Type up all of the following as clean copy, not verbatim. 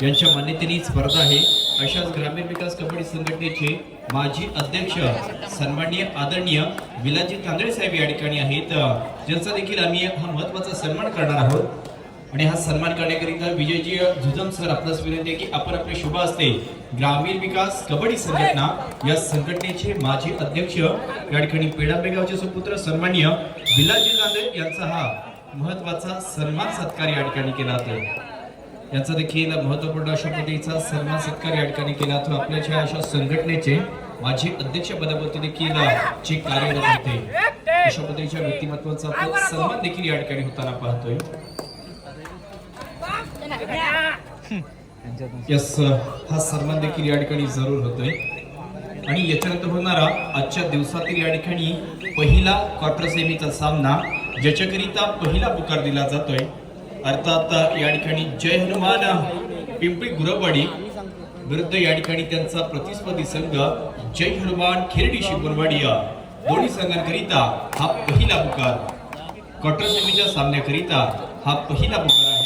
यांच्या मान्यतेने स्पर्धा आहे। अशाच ग्रामीण विकास कबड्डी संघटनेचे माजी अध्यक्ष सन्माननीय आदरणीय विलाजी तांदळे साहेब या ठिकाणी आहेत, ज्यांचा देखील आम्ही हा महत्त्वाचा सन्मान करणार आहोत। आणि हा सन्मान करण्याकरिता विजयजी जुजम सर आपल्यास विनंती आहे की आपण आपले शुभ हस्ते ग्रामीण विकास कबड्डी संघटना या संघटनेचे माजी अध्यक्ष या ठिकाणी पेडांबे गावचे सुपुत्र सन्माननीय विलाजी तांदळे यांचा हा महत्त्वाचा सन्मान सत्कार या ठिकाणी केला जातो। यांचा देखील महत्त्वपूर्ण अशा पद्धतीचा सन्मान सत्कार या ठिकाणी केला तो आपल्या अशा संघटनेचे माजी अध्यक्ष पदावरती देखील जे कार्यरत होते अशा पद्धतीच्या व्यक्तिमत्वाचा सन्मान देखील या ठिकाणी होताना पाहतोय। यस, हा सन्मान देखील या ठिकाणी जरूर होतोय। आणि याच्यानंतर होणारा आजच्या दिवसातील या ठिकाणी पहिला क्वार्टर सेमीचा सामना ज्याच्याकरिता पहिला पुकार दिला जातोय, अर्थात या ठिकाणी जय हनुमान पिंपळी गुरववाडी विरुद्ध या ठिकाणी त्यांचा प्रतिस्पर्धी संघ जय हनुमान खिरडी शिवणवाडी या दोन्ही संघांकरिता हा पहिला पुकार, क्वार्टर सेमीच्या सामन्याकरिता हा पहिला पुकार आहे।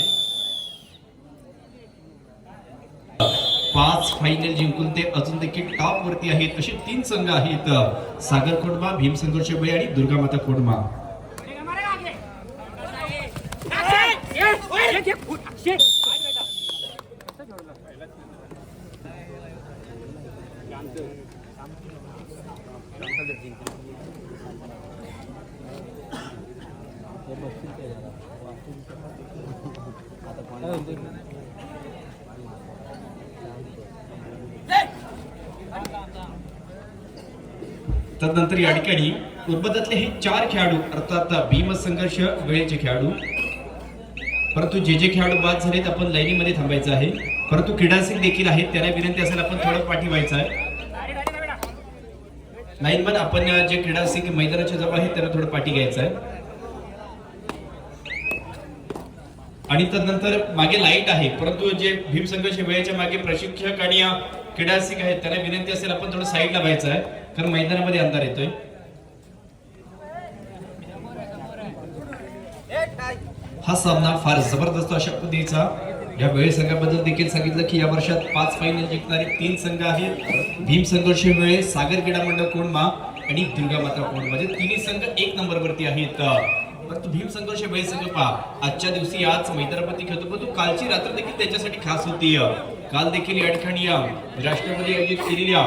5 फायनल जिंकून ते अजून देखील टॉप वरती आहेत असे 3 संघ आहेत, सागर खोडमा, भीम संघर्ष बळी आणि दुर्गामाता खोडमा। तदनंतर या ठिकाणी उर्बदातले हे 4 खेळाडू अर्थात भीम संघर्ष वेळेचे खेळाडू, परंतु जे खेळाडू बाद झालेत आपण लाईनीमध्ये थांबायचं आहे। परंतु क्रीडासिक देखील आहेत, त्यांना विनंती असेल आपण थोडं पाठी व्हायचं आहे। लाईनमन आपण जे क्रीडासिक मैदानाच्या जवळ आहेत त्यांना थोडं पाठी घ्यायचं आहे। आणि तदनंतर मागे लाईट आहे, परंतु जे भीम संघर्ष वेळेच्या मागे प्रशिक्षक आणि क्रीडासिक आहेत त्यांना विनंती असेल आपण थोडं साईडला व्हायचं आहे, कारण मैदानामध्ये अंधार येतोय। हा सामना फार जबरदस्त अशा पद्धतीचा या वेळे संघाबद्दल देखील सांगितलं की या वर्षात 5 फायनल जिंकणारे 3 संघ आहेत, भीम संघर्ष वेळे, सागर क्रीडा मंडळ कोंढमा आणि दुर्गामाता कोंढमा, म्हणजे तिन्ही संघ 1 नंबरवरती आहेत। परंतु भीम संघर्ष वेळे संघ पहा आजच्या दिवशी आज मैदानावरती खेळतो, परंतु कालची रात्र देखील त्याच्यासाठी खास होती। काल देखील या ठिकाणी राष्ट्रपती आयोजित केलेल्या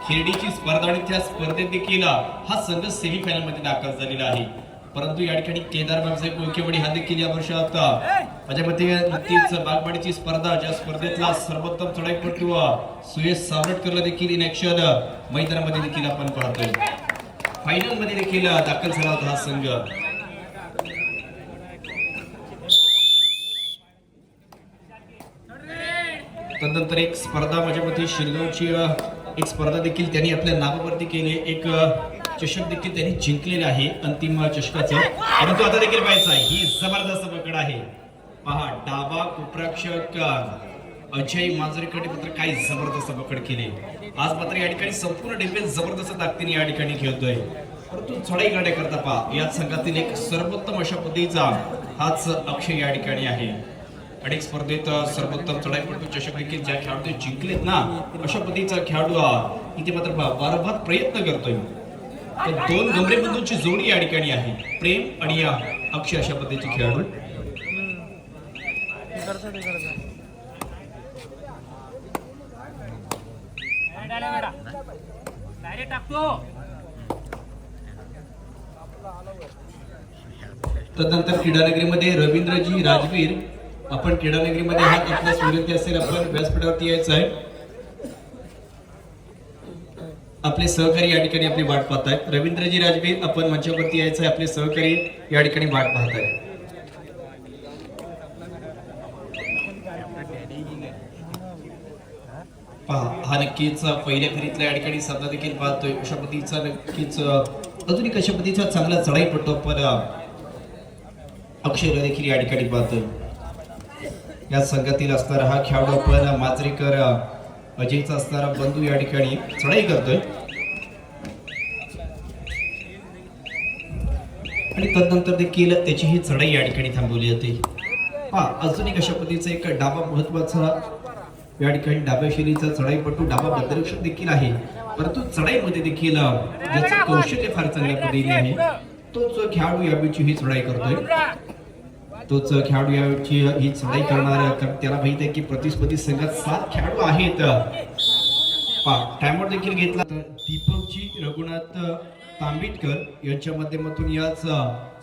खिरडीची स्पर्धा आणि त्या स्पर्धेत देखील हा संघ सेमीफायनल मध्ये दाखल झालेला आहे। परंतु या ठिकाणी केदार बाबासाहेब कोळकेवाडी हा देखील या वर्षात माझ्या मते नक्कीच बागवाडीची स्पर्धा ज्या स्पर्धेतला सर्वोत्तम चढाईपटू सुयश सावरटकरला देखील इन ऍक्शन मैदानामध्ये देखील आपण पाहतोय। फायनल मध्ये देखील दाखल झाला होता हा संघ। तदनंतर एक स्पर्धा माझ्या मते शिरगावची एक स्पर्धा देखील त्यांनी आपल्या नावावरती केली, एक चषक देखील त्यांनी जिंकलेले आहे अंतिम चषकाचं। परंतु आता देखील पाहायचं आहे ही जबरदस्त पकड आहे, पहा डावा कुप्रक्षक अजय मांजरेकडे मात्र काय जबरदस्त पकड केली। आज मात्र या ठिकाणी संपूर्ण डिफेन्स जबरदस्त ताकदीने या ठिकाणी खेळतोय, परंतु चढाई करण्याकरता पहा या संघातील एक सर्वोत्तम अशा पद्धतीचा हाच अक्षय या ठिकाणी आहे। अनेक स्पर्धेत सर्वोत्तम चढाईपटू चषक देखील ज्या खेळाडू जिंकलेत ना अशा पद्धतीचा खेळाडू इथे मात्र वारंवार प्रयत्न करतोय। तर 2 गमरे बंधूंची जोडी या ठिकाणी आहे, प्रेम आणि अक्षय अशा पद्धतीचे खेळाडू। तदनंतर क्रीडानगरीमध्ये रवींद्रजी राजवीर, आपण क्रीडानगरीमध्ये हा आपल्यास विनंती असेल आपण व्यासपीठावरती यायचं आहे। आपले सहकारी या ठिकाणी आपली वाट पाहत आहेत। रवींद्रजी राजवीर आपण मंचावरती यायचं आहे, आपले सहकारी या ठिकाणी वाट पाहत आहेत। पहा हा नक्कीच पहिल्या फेरीतल्या या ठिकाणी सामना देखील पाहतोय, अशा पद्धतीचा नक्कीच अजून एक अशा पद्धतीचा चांगला चढाईपटू आपण अक्षयला देखील या ठिकाणी पाहतोय। या संघातील असणारा हा खेळाडू आपण मांजरेकर अजयचा असणारा बंधू या ठिकाणी चढाई करतोय आणि तदनंतर देखील त्याची ही चढाई या ठिकाणी थांबवली जाते। अजून एक अशा पद्धतीचा एक डावा महत्वाचा या ठिकाणी डाव्या शैलीचा चढाईपटू डावा बद्धरक्षक देखील आहे, परंतु चढाईमध्ये देखील ज्याचं कौशल्य फार चांगल्या पद्धतीने आहे तोच खेळाडू यावेळी ही चढाई करतोय. तोच खेळाडू यावेळी ही चढाई करणार, कारण त्याला माहित आहे की प्रतिस्पर्धी संघात 7 खेळाडू आहेत. टाइमआउट देखील घेतला. दीपकजी रघुनाथ तांबिटकर यांच्या माध्यमातून याच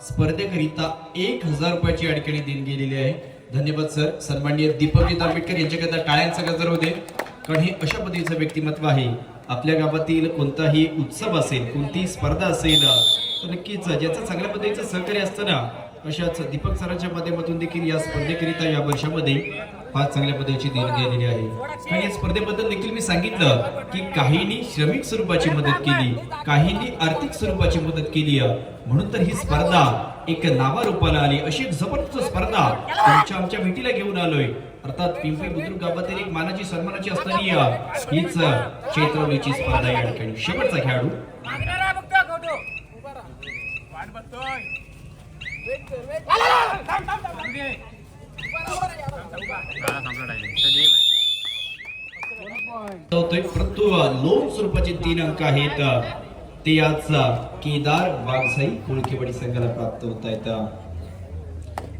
स्पर्धेकरिता 1000 रुपयाची या ठिकाणी देणगी गेलेली आहे. धन्यवाद सर. सन्माननीय दीपकजी तांबिटकर यांच्याकरता टाळ्यांचा गजर होते, कारण हे अशा पद्धतीचं व्यक्तिमत्व आहे. आपल्या गावातील कोणताही उत्सव असेल, कोणतीही स्पर्धा असेल तर नक्कीच ज्याचं चांगल्या पद्धतीचं सहकार्य असतं ना, अशाच दीपक सरांच्या माध्यमातून देखील या स्पर्धेकरिता या वर्षामध्ये फार चांगल्या पद्धतीची देणगी गेलेली आहे. आणि या स्पर्धेबद्दल देखील मी सांगितलं की काहींनी श्रमिक स्वरूपाची मदत केली, काहींनी आर्थिक स्वरूपाची मदत केली, म्हणून तर ही स्पर्धा एक नावारूपाला आली. अशी एक जबरदस्त स्पर्धा तुमच्या आमच्या भेटीला घेऊन आलोय. अर्थात पिंपरी बुद्रुक गावातील एक मानाची सन्मानाची असणारी हीच चैत्रवलीची स्पर्धा. या ठिकाणी शेवटचा खेळाडू परंतु लोन स्वरूपाचे 3 अंक आहेत ते आज केदार वाघसाई कोळकेवाडी संघाला प्राप्त होत आहेत.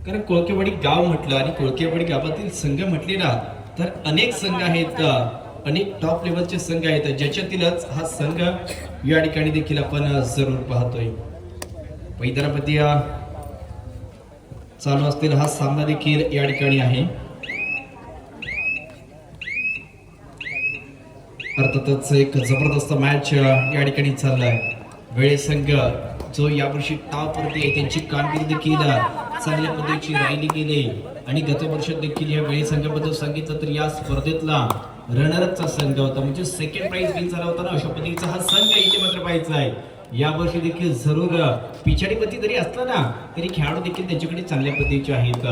कारण कोळकेवाडी गाव म्हटलं आणि कोळकेवाडी गावातील संघ म्हटले ना तर अनेक संघ आहेत, अनेक टॉप लेवलचे संघ आहेत, ज्याच्यातीलच हा संघ या ठिकाणी देखील आपण जरूर पाहतोय. पैदरामध्ये चालू असलेला हा सामना देखील या ठिकाणी आहे. अर्थातच एक जबरदस्त मॅच या ठिकाणी चाललाय. वेळे संघ जो यावर्षी टॉप वरती आहे त्यांची कामगिरी देखील चांगल्या पद्धतीची राहिली गेली आणि गत वर्षात देखील या वेळे संघाबद्दल सांगितलं तर या स्पर्धेतला रनरअपचा संघ होता, म्हणजे सेकंड प्राइज विन झाला होता ना, अशा पद्धतीचा हा संघ इथे मात्र पाहायचा आहे. या वर्षी देखील जरूर पिछाडीपती जरी असला ना तरी खेळाडू देखील त्यांच्याकडे चांगल्या पद्धतीचे आहेत.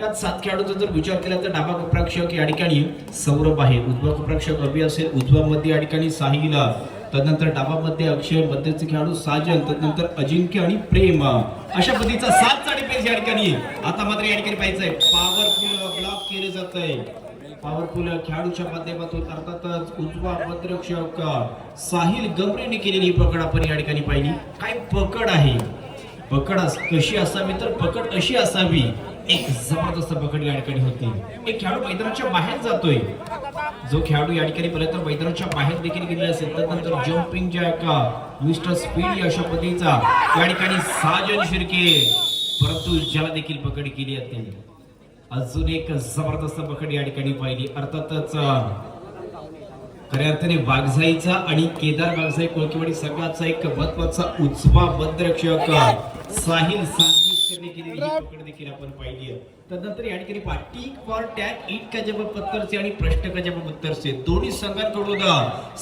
यात 7 खेळाडूचा जर विचार केला तर डावा कोपराक्षक या ठिकाणी सौरभ आहे, उजवा कोपराक्षक अभि असेल, उजवा मध्ये या ठिकाणी साहिल, तदनंतर डावा मध्ये अक्षय, मध्यचे खेळाडू साजन, तदनंतर अजिंक्य आणि प्रेम, अशा पद्धतीचा 7 साडेपेज या ठिकाणी. आता मात्र या ठिकाणी पाहिजे पॉवरफुल ब्लॉक केले जात आहे. पॉवरफुल खेळाडूच्या माध्यमातून अर्थातच उजवा मध्यरक्षक साहिल गमरेने केलेली पकड आपण या ठिकाणी पाहिली. काय पकड आहे, पकड कशी असावी तर पकड अशी असावी. एक जबरदस्त पकड या ठिकाणी होती. एक खेळाडू मैदानाच्या बाहेर जातोय, जो खेळाडू या ठिकाणी पहिला तर मैदानाच्या बाहेर देखील गेलेला असेल, त्यानंतर जम्पिंग जॅक मिस्टर स्पीड अशा पद्धतीचा या ठिकाणी साजन शिर्के, परंतु ज्याला देखील पकड केली जाते. अजून एक जबरदस्त पकड या ठिकाणी पाहिली. अर्थातच खऱ्या अर्थाने वाघजाईचा आणि केदार वाघजाई कोळकेवाडी संघाचा एक महत्वाचा उजवा बद्धरक्षक साहिल सांगवीसकरने केलेली ही पकड देखील आपण पाहिली आहे. तदनंतर या ठिकाणी टिक फॉर टॅग ईट का जवाब पत्तर से आणि प्रश्न का जवाब पत्तर से दोन्ही संघांकडून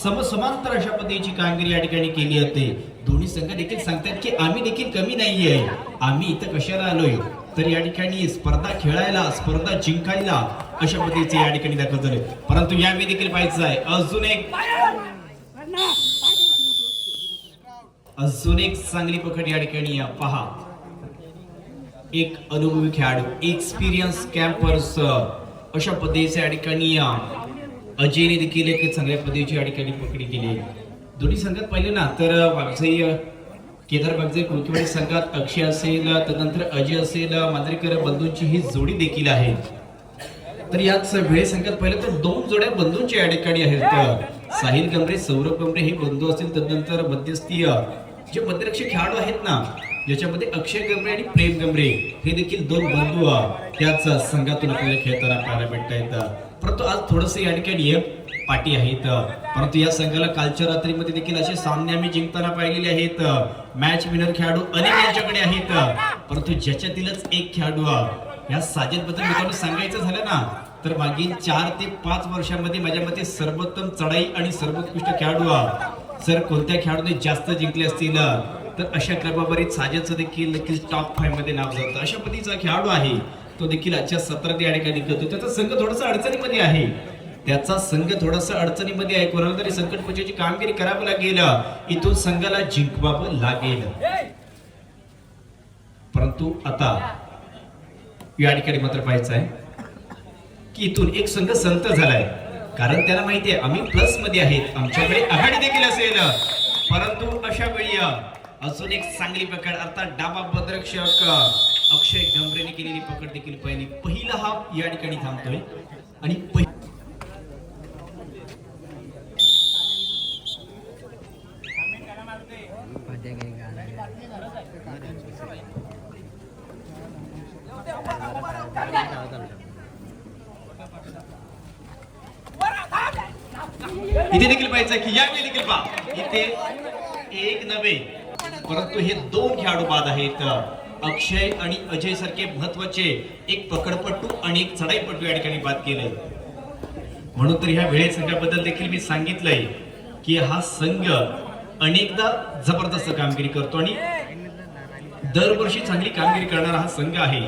समसमांतर अशा पद्धतीची कामगिरी या ठिकाणी केली जाते. दोन्ही संघ देखील सांगतात की आम्ही देखील कमी नाहीये, आम्ही इथं कशाला आलोय तर या ठिकाणी स्पर्धा खेळायला, स्पर्धा जिंकायला, अशा पद्धतीचे या ठिकाणी दाखल झाले. परंतु यावेळी देखील पाहायचं आहे अजून एक चांगली पकड या ठिकाणी पहा. एक अनुभवी खेळाडू, एक्सपिरियन्स कॅम्पर्स, अशा पद्धतीचे या ठिकाणी अजयने देखील एक चांगल्या पद्धतीची या ठिकाणी पकडी केली. दोन्ही संघात पाहिले ना तर वाघजाई केदार वाघजाई कोळकेवाडी संघात अक्षय असेल, तदनंतर अजय असेल, मांजरेकर बंधूंची ही जोडी देखील आहे. तर याच वेळे संघात पाहिलं तर 2 जोड्या बंधूंच्या या ठिकाणी आहेत. साहिल गमरे, सौरभ गमरे हे बंधू असतील, तदनंतर मध्यस्थी जे मध्यरक्षक खेळाडू आहेत ना ज्याच्यामध्ये अक्षय गमरे आणि प्रेम गमरे हे देखील 2 बंधू त्याच संघातून आपल्याला खेळताना पाहायला भेटतायत. परंतु आज थोडंसं या ठिकाणी पाठी आहेत, परंतु या संघाला कालच्या रात्रीमध्ये देखील असे सामने आम्ही जिंकताना पाहिलेले आहेत. मॅच विनर खेळाडू अनेक यांच्याकडे आहेत, परंतु ज्याच्यातीलच एक खेळाडू या साजिद बद्दल मित्रांनो सांगायचं झालं ना तर मागील 4 ते 5 वर्षांमध्ये माझ्या मते सर्वोत्तम चढाई आणि सर्वोत्कृष्ट खेळाडू जर कोणत्या खेळाडूने जास्त जिंकले असतील तर अशा क्रमवारीत साजिदचं देखील टॉप 5 मध्ये नाव जातं. अशा पद्धतीचा खेळाडू आहे, तो देखील आजच्या सत्रात या ठिकाणी करतो. त्याचा संघ थोडासा अडचणीमध्ये आहे, कोणाला तरी संकटपंचाची कामगिरी करावं लागेल, इथून संघाला जिंकवावं लागेल. परंतु आता या ठिकाणी मात्र पाहायचं आहे की इथून एक संघ संत झालाय कारण त्यांना माहिती आहे आम्ही प्लस मध्ये आहेत, आमच्याकडे आघाडी देखील असेल. परंतु अशा वेळी अजून एक चांगली पकड, अर्थात डाबा पदरक्षक अक्षय गंभीरने केलेली पकड देखील पहिली. पहिला हाफ या ठिकाणी थांबतोय आणि इथे देखील पाहायचं की यावेळी देखील पहा इथे एक नव्हे परंतु हे दोन खेळाडू बाद आहेत. अक्षय आणि अजय सारखे महत्वाचे एक पकडपट्टू आणि एक चढाईपट्टू या ठिकाणी बाद केले. म्हणून तर ह्या वेळे संघाबद्दल देखील मी सांगितलंय की हा संघ अनेकदा जबरदस्त कामगिरी करतो आणि दरवर्षी चांगली कामगिरी करणारा हा संघ आहे.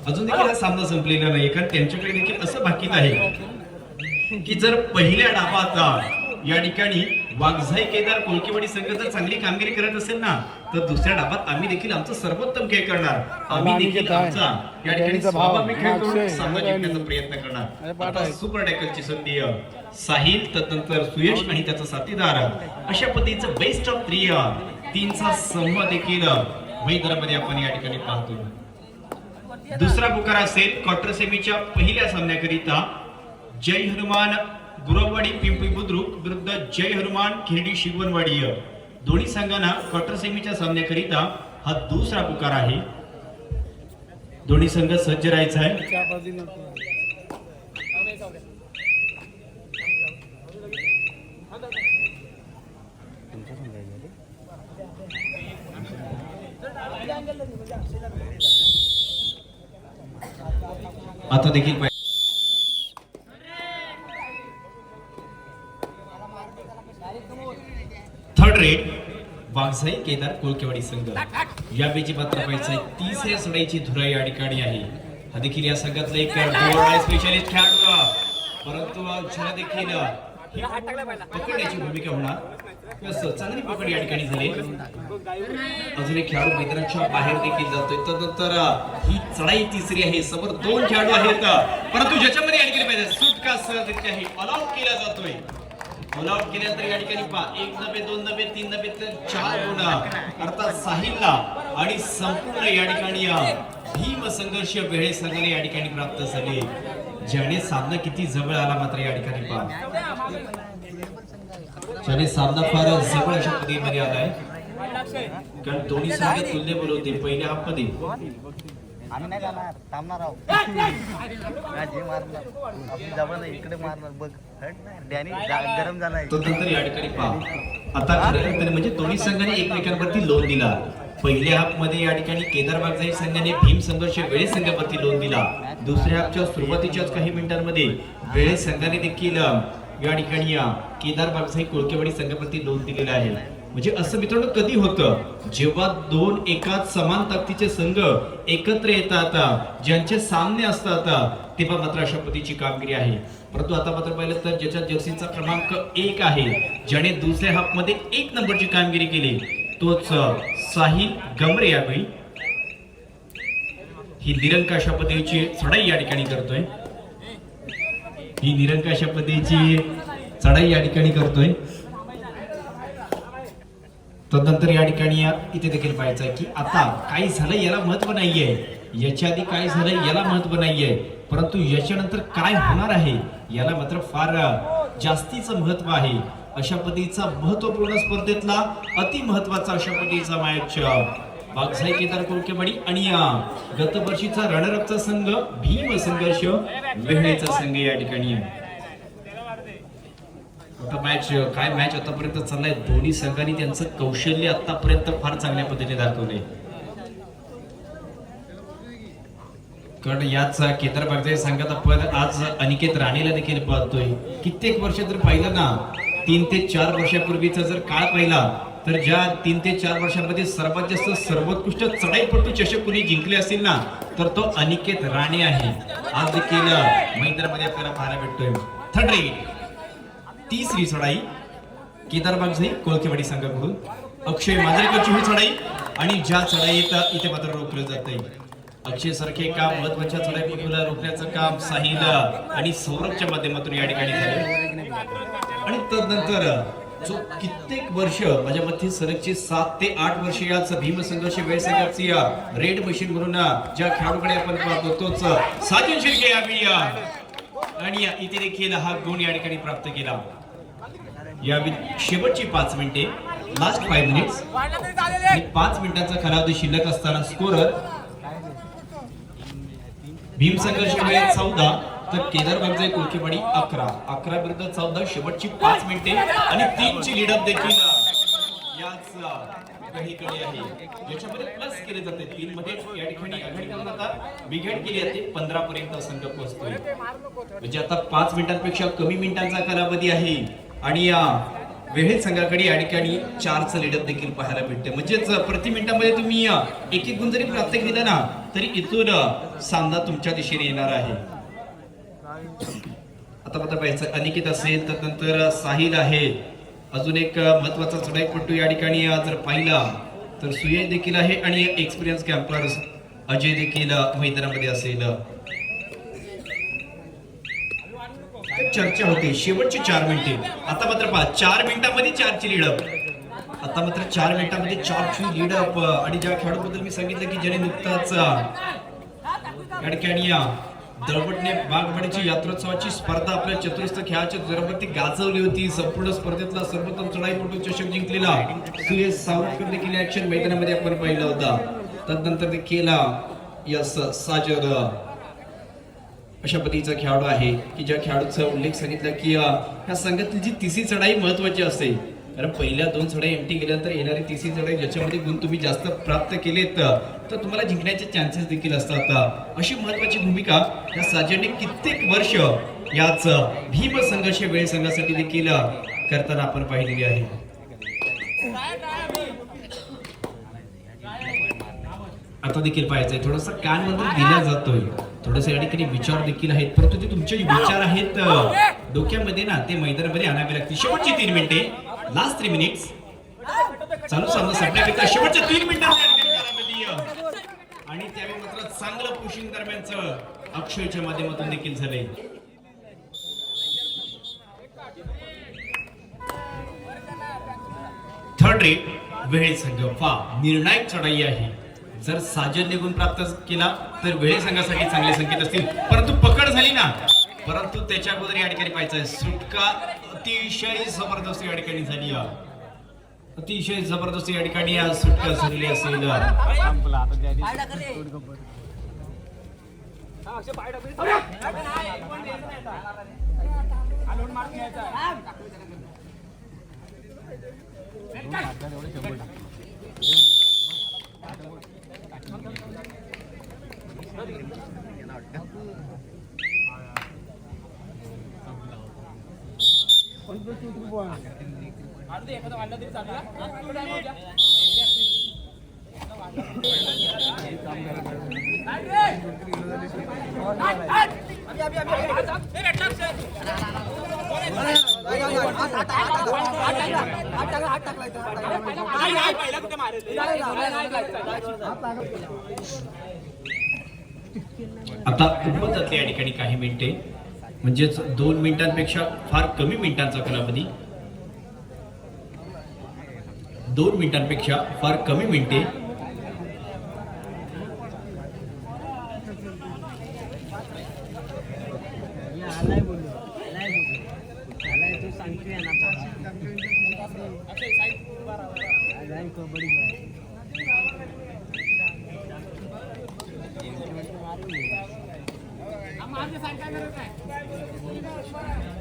अजून देखील हा सामना संपलेला नाही कारण त्यांच्याकडे देखील असं भाकीत आहे की जर पहिल्या डावात या ठिकाणी वाघजाई केदार कोळकेवाडी संघ जर चांगली कामगिरी करत असेल ना तर दुसऱ्या डावात आम्ही देखील आमचं सर्वोत्तम खेळ करणार, आम्ही देखील आमचा या ठिकाणी स्वाभाविक खेळ करून सामना जिंकण्याचा प्रयत्न करणार. आता सुपर टॅकलची संधी साहिल तदनंतर सुयश आणि त्याचा साथीदार अशा पद्धतीचं बेस्ट ऑफ 3 समूह देखील मैदानामध्ये आपण या ठिकाणी पाहतो. दुसरा पुकार असेल क्वार्टर सेमीच्या पहिल्या सामन्याकरिता जय हनुमान गुरववाडी पिंपरी बुद्रुक विरुद्ध जय हनुमान खिरडी शिवणवाडी. दोन्ही संघांना क्वार्टर सेमीच्या सामन्याकरिता हा दुसरा पुकार आहे. दोन्ही संघ सज्ज राहायचा आहे. आता देखील थर्ड रेड वाघजाई केदार कोळकेवाडी संघ यावेळी मात्र पाहिजे तिसऱ्या सडाईची धुरा या ठिकाणी आहे. हा देखील या संघातला एक स्पेशलिस्ट खेळाडू परंतु ज्याला देखील पकडण्याची भूमिका होणार चांगली पकड या ठिकाणी झाली. अजून एक खेळाडू मैदानाच्या बाहेर देखील जातोय. तदनंतर ही चढाई तिसरी आहे. समोर दोन खेळाडू आहेत परंतु ज्याच्यामध्ये या ठिकाणी पाहिजे सुटका सहजरित्या ऑल आउट केला जातोय. ऑल आउट केल्यानंतर या ठिकाणी पहा 1 नव्हे 2 नव्हे 3 नव्हे तर 4 गुण अर्थात साहिलला आणि संपूर्ण या ठिकाणी भीम संघर्ष वेळे संघाला या ठिकाणी प्राप्त झाले. ज्याने सामना किती जवळ आला मात्र या ठिकाणी पहा ज्याने सामना फार जवळ अशा पद्धतीमध्ये आलाय कारण दोन्ही संघ तुल्यबळ होते पहिल्या हाफ मध्ये. आम्ही नाही जाणार थांबणार आहोत. जे मारणार आपली जवळ नाही इकडे मारणार बघ डॅनी गरम झालाय. तो नंतर या ठिकाणी पहा आता खरं म्हणजे दोन्ही संघांनी एकमेकांवरती लोन दिला. पहिल्या हाफ मध्ये या ठिकाणी केदार वाघजाई संघाने भीम संघर्ष वेळे संघावरती लोन दिला. दुसऱ्या हाफच्या सुरुवातीच्याच काही मिनिटांमध्ये वेळे संघाने देखील या ठिकाणी केदार वाघजाई कोळकेवाडी संघावरती लोन दिलेला आहे. म्हणजे असं मित्रांनो कधी होतं जेव्हा दोन एकाच समान ताकदीचे संघ एकत्र येतात ज्यांचे सामने असतात तेव्हा मात्र अशा पद्धतीची कामगिरी आहे. परंतु आता मात्र पाहिलं तर ज्याच्या जर्सीचा क्रमांक 1 आहे ज्याने दुसऱ्या हाफ मध्ये 1 नंबरची कामगिरी केली तोच साहिल गमरे यावेळी ही निरंक अशा पद्धतीची चढाई या ठिकाणी करतोय. ही निरंक अशा पद्धतीची चढाई या ठिकाणी करतोय. तदनंतर या ठिकाणी इथे देखील पाहायचं आहे की आता काय झालं याला महत्व नाहीये, याच्या आधी काय झालं याला महत्व नाहीये, परंतु याच्यानंतर काय होणार आहे याला मात्र फार जास्तीचं महत्व आहे. अशा पद्धतीचा महत्वपूर्ण स्पर्धेतला अति महत्वाचा अशा पद्धतीचा मॅच वाघजाई केदार कोळकेवाडी आणि गत वर्षीचा रनरअपचा संघ भीम संघर्ष वेहळेचा संघ या ठिकाणी. मॅच काय मॅच आतापर्यंत चाललाय. दोन्ही संघांनी त्यांचं कौशल्य आतापर्यंत फार चांगल्या पद्धतीने दाखवले. कारण याच केदार वाघजाई संघात आपण आज अनिकेत राणेला देखील पाहतोय. कित्येक वर्ष जर पाहिलं ना 3 ते 4 वर्षापूर्वीचा जर काळ पाहिला तर ज्या 3 ते 4 वर्षांमध्ये सर्वात जास्त सर्वोत्कृष्ट चढाईपट्टू चषक कुणी जिंकले असतील ना तर तो अनिकेत राणे आहे. आज देखील मैदानामध्ये आपल्याला पाहायला भेटतोय. थर्ड रेड तिसरी चढाई केदार वाघजाई कोळकेवाडी संघाकडून अक्षय मांजरेकरची ही चढाई आणि ज्या चढाईत इथे मात्र रोखलं जातंय अक्षय सारखे काम महत्वाच्या चढाईपटूला रोखण्याचं काम साहिल आणि सौरभच्या माध्यमातून या ठिकाणी झाले आणि तदनंतर जो कित्येक वर्ष माझ्या मते सलगची 7 ते 8 वर्ष याच भीमसंघर्ष वेळ संघाची रेड मशीन म्हणून ज्या खेळाडूकडे आपण पाहतो तोच साजन शिर्के यावेळी आणि इथे देखील हा गुण या ठिकाणी प्राप्त केला. या शेवटची 5 मिनिटे लास्ट 5 मिनिट्स 5 मिनिटांचा कालावधी शिल्लक असताना स्कोरर भीमसंघर्ष वेळ 14 तर केदारबागचा एक उलकेवाडी 11 विरुद्ध 14 शेवटची 5 मिनिटे आणि 3 ची लीड अप देखील याच गहीकडे आहे ज्याच्यामध्ये प्लस केले जाते 3 मध्ये या ठिकाणी आघाडी करून आता बिघाड केली जाते 15 पर्यंत संघ पोहोचतोय म्हणजे आता 5 मिनिटांपेक्षा कमी मिनिटांचा कालावधी आहे आणि या वेळेत संघाकडे या ठिकाणी 4चं लीड अप देखील पाहायला भेटते म्हणजेच प्रति मिनिटामध्ये तुम्ही एक गुण जरी प्राप्त केला ना तरी इथून सामना तुमच्या दिशेने येणार आहे. आता पाहायचं अनिकेत असेल तर नंतर साहिल आहे अजून एक महत्वाचा चढाईपटू या ठिकाणी जर पाहिला तर सुयश देखील आहे आणि एक्सपिरियन्स कॅम्पर अजय देखील मैदानामध्ये असेल. चर्चा होते शेवटची 4 मिनिटे आता मात्र पहा 4 मिनिटांमध्ये 4ची लीड अप आता मात्र 4 मिनिटांमध्ये 4ची लीड अप आणि ज्या खेळाडूबद्दल मी सांगितलं की ज्याने नुकताच या ठिकाणी दळवटने बागवाडीची यात्रोत्सवाची स्पर्धा आपल्या चतुर्थ खेळाच्या जोरावरती गाजवली होती. संपूर्ण स्पर्धेतला सर्वोत्तम चढाईपटू चषक जिंकलेला सुयश सावरकर देखील ऍक्शन मैदानामध्ये आपण पाहिला होता. तदनंतर देखील यस साजर अशा पद्धतीचा खेळाडू आहे की ज्या खेळाडूचा उल्लेख सांगितला की ह्या संघातली जी तिसरी चढाई महत्वाची असते कारण पहिल्या 2 चढाई एमटी गेल्यानंतर येणारी तिसरी चढाई ज्याच्यामध्ये गुण तुम्ही जास्त प्राप्त केलेत तर तुम्हाला जिंकण्याचे चान्सेस देखील असतात. अशी महत्वाची भूमिका या साजरने कित्येक वर्ष याच भीम संघर्ष वेळ संघासाठी देखील करताना आपण पाहिलेली आहे. आता देखील पाहायचंय थोडासा कानमधून दिला जातोय थोडंसं या ठिकाणी विचार देखील आहेत परंतु ते तुमचे विचार आहेत डोक्यामध्ये ना ते मैदानामध्ये आणावे लागतील. शेवटची 3 मिनिटे लास्ट 3 मिनिट्स चालू सामना संपण्याकरिता शेवटच्या 3 मिनिटांचा आणि त्यावेळी मात्र चांगलं पुशिंग दरम्यानचं अक्षयच्या माध्यमातून देखील झालंय. थर्ड रेट वेळ संघ निर्णायक चढाई आहे. जर साजन गुण प्राप्त केला तर वेळ संघासाठी चांगले संकेत असतील परंतु पकड झाली ना परंतु त्याच्या अगोदर या ठिकाणी पाहायचं सुटका अतिशय जबरदस्त या ठिकाणी झाली अतिशय जबरदस्त या ठिकाणी सुटका झालेली असेल. आता उद्भवतातली या ठिकाणी काही मिनिटे म्हणजेच 2 मिनिटांपेक्षा फार कमी मिनिटांचा कालावधी 2 मिनिटांपेक्षा फार कमी मिनिटे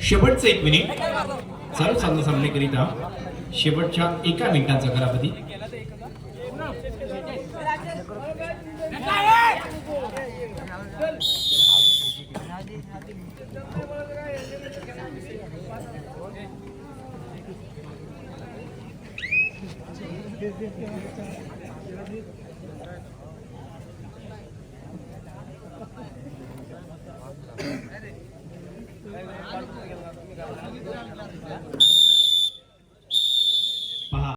शेवटचं 1 मिनिट चालू सामना सामन्याकरिता शेवटच्या 1 मिनिटांचा कालावधी